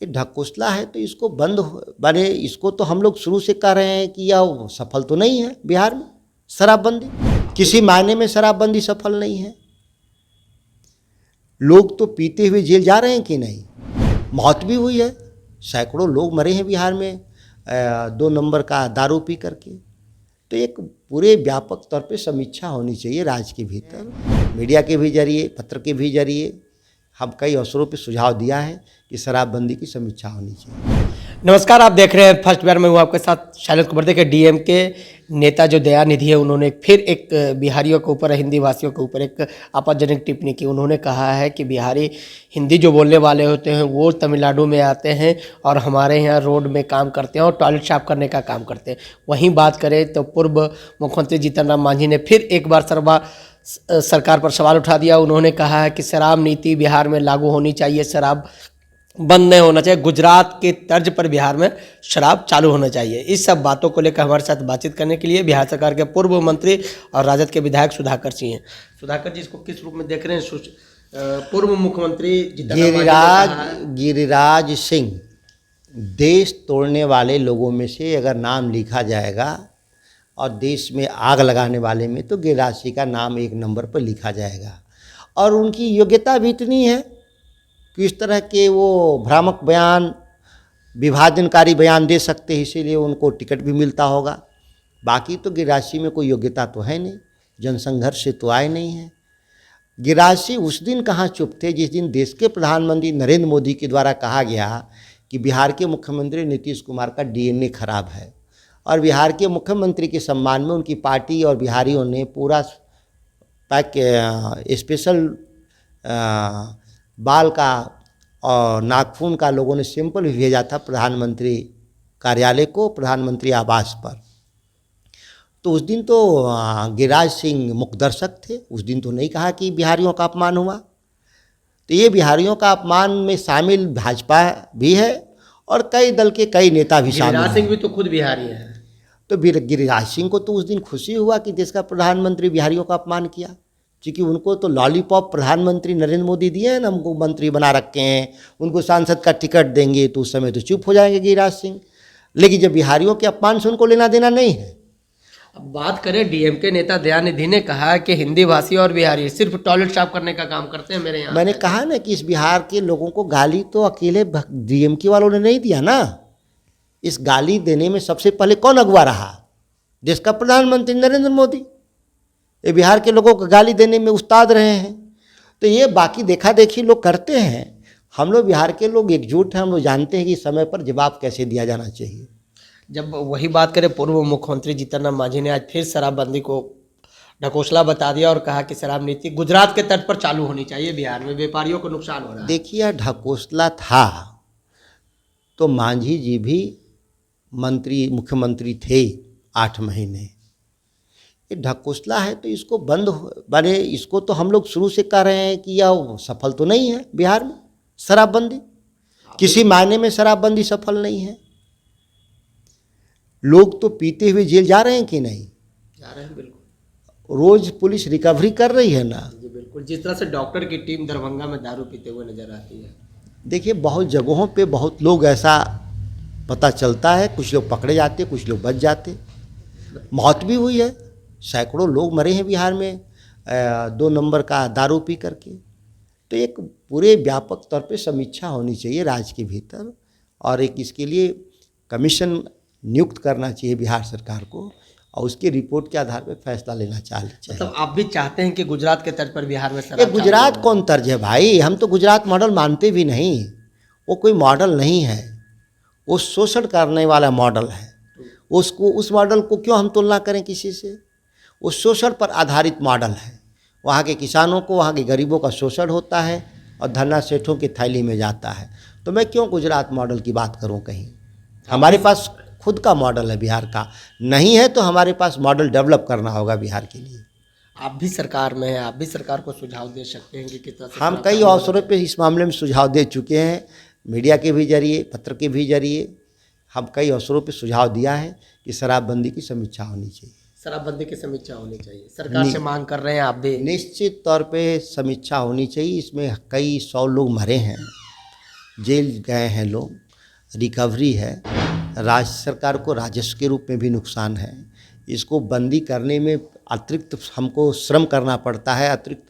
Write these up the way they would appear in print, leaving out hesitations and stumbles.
ये ढकोसला है तो इसको बने इसको तो हम लोग शुरू से कह रहे हैं कि यह सफल तो नहीं है। बिहार में शराबबंदी किसी मायने में शराबबंदी सफल नहीं है। लोग तो पीते हुए जेल जा रहे हैं कि नहीं, मौत भी हुई है, सैकड़ों लोग मरे हैं बिहार में 2 नंबर का दारू पी करके। तो एक पूरे व्यापक तौर पे समीक्षा होनी चाहिए राज्य के भीतर, मीडिया के भी जरिए, पत्र के भी जरिए। हम कई अवसरों पे सुझाव दिया है कि शराबबंदी की समीक्षा होनी चाहिए। नमस्कार, आप देख रहे हैं फर्स्ट बिहार में हूँ आपके साथ शैलेंद्र कुमार। देखिए, डीएम के नेता जो दयानिधि है, उन्होंने फिर एक बिहारियों के ऊपर, हिंदी भाषियों के ऊपर एक आपत्तिजनक टिप्पणी की। उन्होंने कहा है कि बिहारी हिंदी जो बोलने वाले होते हैं वो तमिलनाडु में आते हैं और हमारे यहाँ रोड में काम करते हैं और टॉयलेट साफ करने का काम करते हैं। वहीं बात करें तो पूर्व मुख्यमंत्री जीतन राम मांझी ने फिर एक बार सरकार पर सवाल उठा दिया। उन्होंने कहा है कि शराब नीति बिहार में लागू होनी चाहिए, शराब बंद नहीं होना चाहिए, गुजरात के तर्ज पर बिहार में शराब चालू होना चाहिए। इस सब बातों को लेकर हमारे साथ बातचीत करने के लिए बिहार सरकार के पूर्व मंत्री और राजद के विधायक सुधाकर सिंह हैं। सुधाकर जी, इसको किस रूप में देख रहे हैं? पूर्व मुख्यमंत्री गिरिराज सिंह देश तोड़ने वाले लोगों में से अगर नाम लिखा जाएगा और देश में आग लगाने वाले में तो गिरिराज सिंह का नाम 1 नंबर पर लिखा जाएगा। और उनकी योग्यता भी इतनी है कि इस तरह के वो भ्रामक बयान, विभाजनकारी बयान दे सकते हैं, इसीलिए उनको टिकट भी मिलता होगा। बाकी तो गिरिराज सिंह में कोई योग्यता तो है नहीं, जनसंघर्ष से तो आए नहीं है। गिरिराज सिंह उस दिन कहाँ चुप थे जिस दिन देश के प्रधानमंत्री नरेंद्र मोदी के द्वारा कहा गया कि बिहार के मुख्यमंत्री नीतीश कुमार का डीएनए खराब है, और बिहार के मुख्यमंत्री के सम्मान में उनकी पार्टी और बिहारियों ने पूरा स्पेशल बाल का और नाखून का लोगों ने सैंपल भी भेजा था प्रधानमंत्री कार्यालय को, प्रधानमंत्री आवास पर। तो उस दिन तो गिरिराज सिंह मुखदर्शक थे, उस दिन तो नहीं कहा कि बिहारियों का अपमान हुआ। तो ये बिहारियों का अपमान में शामिल भाजपा भी है और कई दल के कई नेता भी शामिल हैं। गिरिराज सिंह भी तो खुद बिहारी हैं। तो गिरिराज सिंह को तो उस दिन खुशी हुआ कि देश का प्रधानमंत्री बिहारियों का अपमान किया, क्योंकि उनको तो लॉलीपॉप प्रधानमंत्री नरेंद्र मोदी दिए हैं ना, हमको मंत्री बना रखे हैं, उनको सांसद का टिकट देंगे तो उस समय तो चुप हो जाएंगे गिरिराज सिंह। लेकिन जब बिहारियों के अपमान से उनको लेना देना नहीं है। अब बात करें, डीएम के नेता दयानिधि ने कहा कि हिंदी भाषी और बिहारी सिर्फ टॉयलेट साफ करने का काम करते हैं मेरे यहाँ। मैंने कहा ना कि इस बिहार के लोगों को गाली तो अकेले डीएमके वालों ने नहीं दिया ना। इस गाली देने में सबसे पहले कौन अगुवा रहा? देश का प्रधानमंत्री नरेंद्र मोदी। ये बिहार के लोगों को गाली देने में उस्ताद रहे हैं। तो ये बाकी देखा देखी लोग करते हैं। हम लोग बिहार के लोग एकजुट हैं, हम लोग जानते हैं कि समय पर जवाब कैसे दिया जाना चाहिए। जब वही बात करें, पूर्व मुख्यमंत्री जीतन राम मांझी ने आज फिर शराबबंदी को ढकोसला बता दिया और कहा कि शराब नीति गुजरात के तर्ज पर चालू होनी चाहिए, बिहार में व्यापारियों को नुकसान हो रहा है। देखिए, ढकोसला था तो मांझी जी भी मुख्यमंत्री थे 8 महीने। ये ढकोसला है तो इसको बने इसको तो हम लोग शुरू से कह रहे हैं कि यह सफल तो नहीं है। बिहार में शराबबंदी किसी मायने में शराबबंदी सफल नहीं है। लोग तो पीते हुए जेल जा रहे हैं कि नहीं? जा रहे हैं, बिल्कुल। रोज पुलिस रिकवरी कर रही है ना। जी बिल्कुल, जिस तरह से डॉक्टर की टीम दरभंगा में दारू पीते हुए नजर आती है। देखिए, बहुत जगहों पे बहुत लोग ऐसा पता चलता है, कुछ लोग पकड़े जाते, कुछ लोग बच जाते, मौत भी हुई है, सैकड़ों लोग मरे हैं बिहार में 2 नंबर का दारू पी करके। तो एक पूरे व्यापक तौर पे समीक्षा होनी चाहिए राज्य के भीतर, और एक इसके लिए कमीशन नियुक्त करना चाहिए बिहार सरकार को, और उसकी रिपोर्ट के आधार पर फैसला लेना चाहिए। मतलब आप भी चाहते हैं कि गुजरात के तर्ज पर बिहार में ये गुजरात कौन तर्ज है भाई? हम तो गुजरात मॉडल मानते भी नहीं। वो कोई मॉडल नहीं है, वो शोषण करने वाला मॉडल है। उस मॉडल को क्यों हम तुलना करें किसी से? वो शोषण पर आधारित मॉडल है। वहाँ के किसानों को, वहाँ के गरीबों का शोषण होता है और धन्ना सेठों की थैली में जाता है। तो मैं क्यों गुजरात मॉडल की बात करूँ? कहीं हमारे पास खुद का मॉडल है, बिहार का नहीं है, तो हमारे पास मॉडल डेवलप करना होगा बिहार के लिए। आप भी सरकार में हैं, आप भी सरकार को सुझाव दे सकते हैं कि कितना। हम कई अवसरों पे इस मामले में सुझाव दे चुके हैं, मीडिया के भी जरिए, पत्र के भी जरिए। हम कई अवसरों पे सुझाव दिया है कि शराबबंदी की समीक्षा होनी चाहिए। शराबबंदी की समीक्षा होनी चाहिए, सरकार से मांग कर रहे हैं आप भी? निश्चित तौर पे समीक्षा होनी चाहिए। इसमें कई 100 लोग मरे हैं, जेल गए हैं लोग, रिकवरी है। राज्य सरकार को राजस्व के रूप में भी नुकसान है। इसको बंदी करने में अतिरिक्त हमको श्रम करना पड़ता है, अतिरिक्त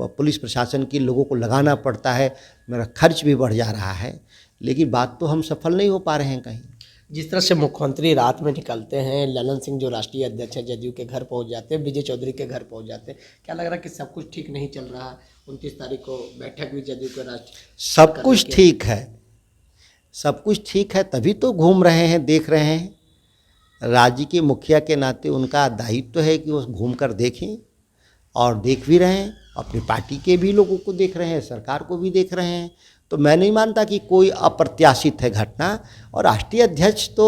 पुलिस प्रशासन के लोगों को लगाना पड़ता है, मेरा खर्च भी बढ़ जा रहा है, लेकिन बात तो हम सफल नहीं हो पा रहे हैं कहीं। जिस तरह से मुख्यमंत्री रात में निकलते हैं, ललन सिंह जो राष्ट्रीय अध्यक्ष हैं जदयू के घर पहुंच जाते हैं, विजय चौधरी के घर पहुंच जाते हैं, क्या लग रहा है कि सब कुछ ठीक नहीं चल रहा? 29 तारीख को बैठक भी जदयू के राष्ट्रीय सब कुछ ठीक है, सब कुछ ठीक है, तभी तो घूम रहे हैं, देख रहे हैं। राज्य के मुखिया के नाते उनका दायित्व है कि वो घूम कर देखें, और देख भी रहे हैं, अपनी पार्टी के भी लोगों को देख रहे हैं, सरकार को भी देख रहे हैं। तो मैं नहीं मानता कि कोई अप्रत्याशित है घटना। और राष्ट्रीय अध्यक्ष तो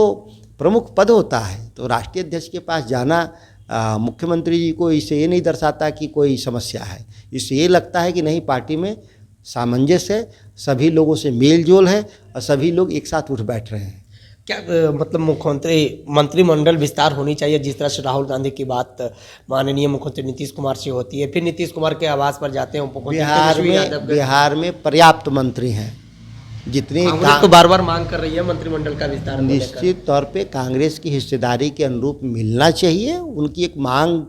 प्रमुख पद होता है, तो राष्ट्रीय अध्यक्ष के पास जाना मुख्यमंत्री जी को इससे ये नहीं दर्शाता कि कोई समस्या है। इससे ये लगता है कि नहीं, पार्टी में सामंजस्य है, सभी लोगों से मेल जोल है और सभी लोग एक साथ उठ बैठ रहे हैं। क्या मतलब मंत्रिमंडल विस्तार होनी चाहिए, जिस तरह से राहुल गांधी की बात माननीय मुख्यमंत्री नीतीश कुमार से होती है, फिर नीतीश कुमार के आवास पर जाते हैं बिहार में पर्याप्त मंत्री हैं, जितने तो बार बार मांग कर रही है मंत्रिमंडल का विस्तार। निश्चित तौर पे कांग्रेस की हिस्सेदारी के अनुरूप मिलना चाहिए, उनकी एक मांग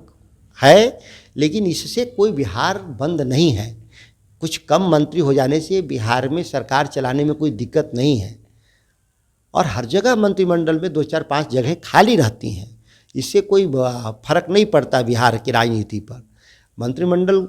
है, लेकिन इससे कोई बिहार बंद नहीं है। कुछ कम मंत्री हो जाने से बिहार में सरकार चलाने में कोई दिक्कत नहीं है, और हर जगह मंत्रिमंडल में 2, 4, 5 जगह खाली रहती हैं, इससे कोई फर्क नहीं पड़ता बिहार की राजनीति पर। मंत्रिमंडल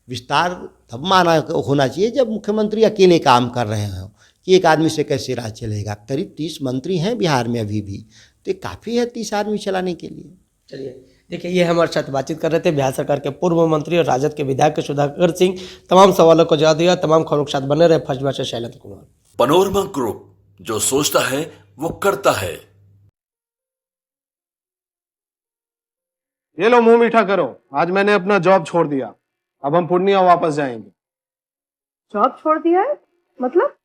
विस्तार तब माना होना चाहिए जब मुख्यमंत्री अकेले काम कर रहे हों, कि एक आदमी से कैसे राज चलेगा। करीब 30 मंत्री हैं बिहार में अभी भी, तो काफ़ी है 30 आदमी चलाने के लिए। चलिए देखिए, ये हमारे साथ बातचीत कर रहे थे बिहार सरकार के पूर्व मंत्री और राजद के विधायक सुधाकर सिंह। तमाम सवालों को जवाब दिया, तमाम खबरों के साथ बने रहे। फर्स्ट बार से शैलेंद्र कुमार। पनोरमा ग्रुप, जो सोचता है वो करता है। ये लो, मुंह मीठा करो, आज मैंने अपना जॉब छोड़ दिया, अब हम पूर्णिया वापस जाएंगे। जॉब छोड़ दिया है? मतलब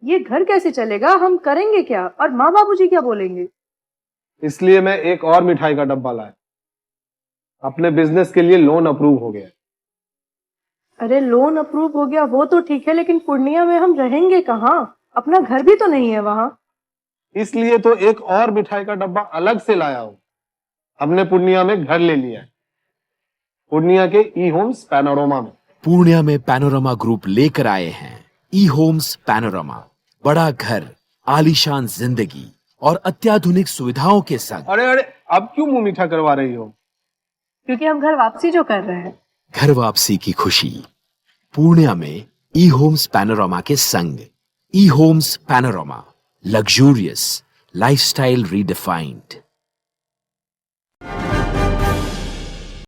ये घर कैसे चलेगा? हम करेंगे क्या? और माँ बाबूजी क्या बोलेंगे? इसलिए मैं एक और मिठाई का डब्बा लाया, अपने बिजनेस के लिए लोन अप्रूव हो गया। अरे लोन अप्रूव हो गया वो तो ठीक है, लेकिन पूर्णिया में हम रहेंगे कहाँ? अपना घर भी तो नहीं है वहां। इसलिए तो एक और मिठाई का डब्बा अलग से लाया हूं। हमने पूर्णिया में घर ले लिया है, पूर्णिया के ई होम्स पैनोरमा में। पूर्णिया में पैनोरमा ग्रुप लेकर आए हैं ई होम्स पैनोरमा। बड़ा घर, आलीशान जिंदगी और अत्याधुनिक सुविधाओं के संग। अरे अब क्यों मुंह मीठा करवा रही हो? क्योंकि हम घर वापसी जो कर रहे हैं। घर वापसी की खुशी पूर्णिया में ई होम्स पैनोरमा के संग। E homes panorama, luxurious lifestyle redefined.